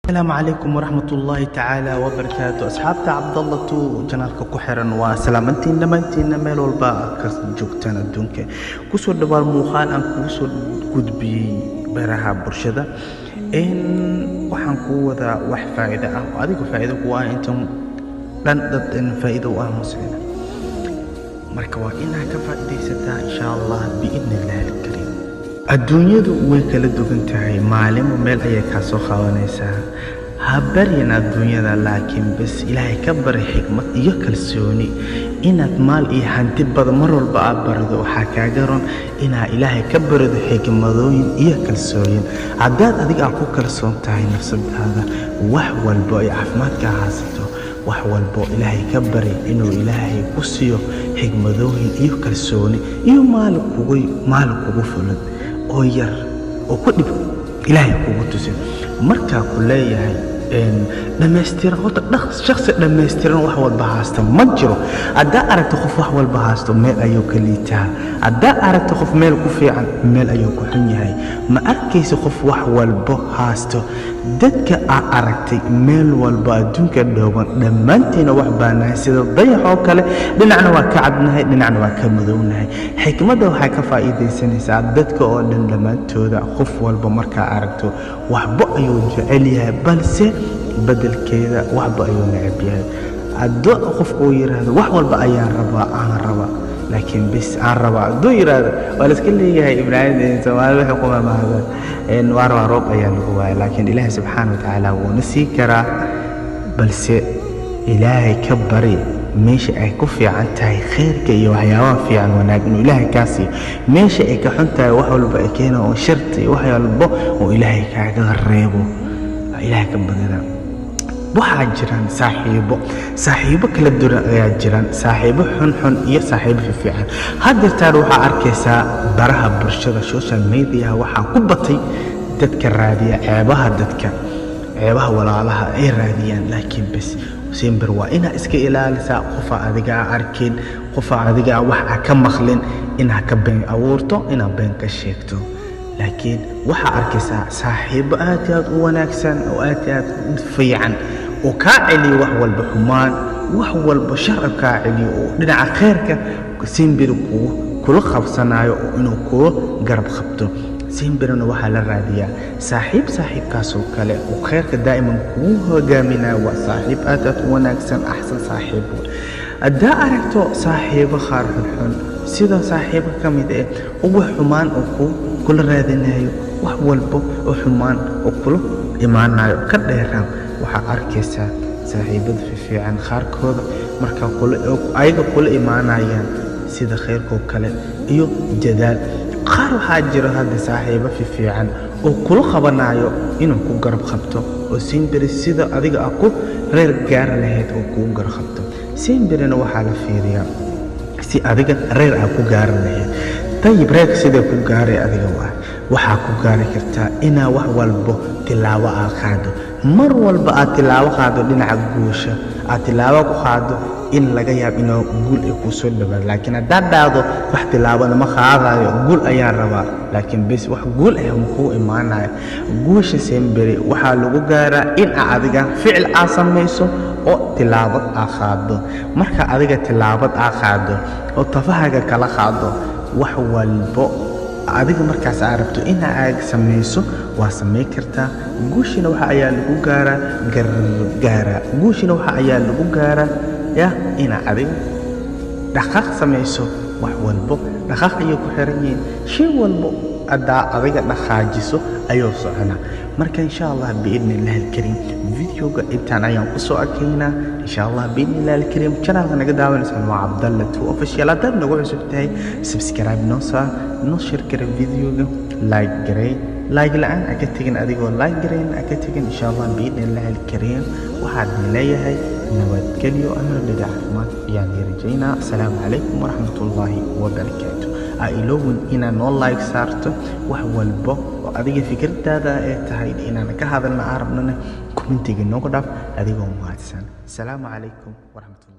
السلام عليكم ورحمة الله تعالى وبركاته. أصحابتا عبد الله تو جنالك كحرن وسلامتين دمانتين ميل والبا كجوجتان الدنك كسو دبال موخال أن كسو قدبي براها برشدة إن وحن قوة وح فائدة وهذه فائدة قوة أنتم لن تدن فائدة مسلمة مركوا إنها كفائدة ستا إن شاء الله بإذن الله الكريم. adduunyadu way kala duwan tahay maalin meel ayay ka soo qabanaysaa ha baryin adduunyada laakiin bas ilaahay ka bari xikmad iyo kalsooni inaad maal iyo hanti badan mar walba aad barado waxaa kaaga ron inaad ilaahay ka barido xikmadooyin iyo kalsooyin haddaad adiga ku kalsoon tahay nafsadaada wax walba ay caafimaadka haysato wax walba ilaahay ka bari inuu ilaahay ku siiyo xikmadooyin iyo kalsooni iyo maal kugu fulan oo yar oo ku dhib ilaahay kugu tusay marka ku leeyahay dhammaystiran horta shakhsi dhammaystiran wax walba haysta ma jiro haddaa aragto qof wax walba haysto meel ayuu ka liitaa haddaa aragto qof meel ku fiican meel ayuu ku xun yahay ma arkayso qof wax walba haysto dadka aad aragtay meel walba adduunka dhooban dhammaantiina wax baanahay sida dayax oo kale dhinacna waa ka cadnahay dhinacna waa ka madownahay xikmadda waxay ka faa'iidaysanaysaa dadka oo dhan dhammaantooda qof walba markaa aragto waxba ayuu jecel yahay balse bedelkeeda waxba ayuu neceb yahay hadduu qofku yiraahdo wax walba ayaan rabaa laakiin bis aan rabaa hadduu yiraahdo waa la iska leeyahay ibraahim Soomaali wuxuu ku maamahdaa waar roob ayaa lagu waayay laakiin ilaahay subxaanahu wa ta'aala wuu nasii karaa balse ilaahay ka bari meesha ay ku fiican tahay khayrka iyo waxyaabaha fiican wanaag inuu ilaahay kaa siiyo meesha ay ka xun tahay wax walba ay keeno oo sharti wax walba oo ilaahay kaaga reebo ilaahay ka badana waxaa jiraan saaxiibo kala duwan ayaa jiraan saaxiibo xun iyo saaxiibo fiican hadda taan waxaa arkaysaa baraha bulshada social media waxaa ku batay dadka raadiya ceebaha walaalaha ay raadiyaan laakiin bas simbar waa ina iska ilaalisaa qofa adiga arkin qofa adiga wax ka maqlin ina ka been abuurto ina been ka sheegto laakiin waxa arkaysaa saaxiibo aad u wanaagsan oo aad fiican oo ka celiyo wax walba xumaan wax walba shar ka celiyo oo dhinaca khayrka simbar kula qabsanayo inuu ku garab qabto simbarna waxa la raadiyaa saaxiibkaas oo kale oo khayrka daa'iman ku hogaaminaya waa saaxiib aad u wanaagsan ahsan saaxiib hadda aragto saaxiibo qaar xun sida saaxiibo kamid ah oo wax xumaan oo kula raadinayo wax walba oo xumaan oo kula imaanayo ka dheeraan waxa arkaysaa saaxiibada fiican qaarkooda marka ayaga kula imaanayaan sida khayrkoo kale iyo jadaal qaar waxaa jira hadda saaxiibo fiican oo kula qabanayo inuu ku garab qabto oo simbiri sida adiga ku reer gaar lahayd oo ku garab qabto simbirina waxaa la fiiriyaa si adiga reer ku gaar lahayd tayib reer sida ku gaaray adiga waxaa ku gaari kartaa inaa wax walba tilaabo qaado mar walba aad tilaabo qaado dhinaca guusha aad tilaabo ku qaado in laga yaab inuu guul ay ku soo dhawaado laakiin haddaad dhaado wax tilaabana ma qaadayo guul ayaan rabaa laakiin bas wax guul ah ku imaanayo guusha simbiri waxaa lagu gaaraa in adiga ficil aad samayso oo tilaabo aad qaado marka adiga tilaabo aad qaado oo tafahaga kala qaado wax walba adiga markaas aad rabto in aad samayso waa sameey kartaa guushina waxa ayaa lagu gaaraa guushina waxa ayaa lagu gaaraa ina adiga dhaqaaq samayso wax walba dhaqaaq ayuu ku xiran yahay shay walba adaa adiga dhaqaajiso ayuu soconaa marka insha Allah biidnillahi alkarim videoga intaan ayaan ku soo arkaynaa insha Allah biidnillahi alkarim channelka naga daawanaysan waa Abdallah Tu official haddaad nagu cusub tahay subscribe noo share kara videoga like la'aan aka tagin adigoo like gareyn aka tagin insha Allah biidnillahi alkarim waxaad leeyahay nabadgelyo amar caafimaad ayaan rajaynaa assalaamu calaykum waraxmatullaahi wabarakaatuh ilowin inaan noo like saarto wax walba oo adiga fikradaada ay tahay inaan ka hadalna arabnana commentiga noogu dhaaf adigoo mahadsan assalaamu calaykum waraxmatullaahi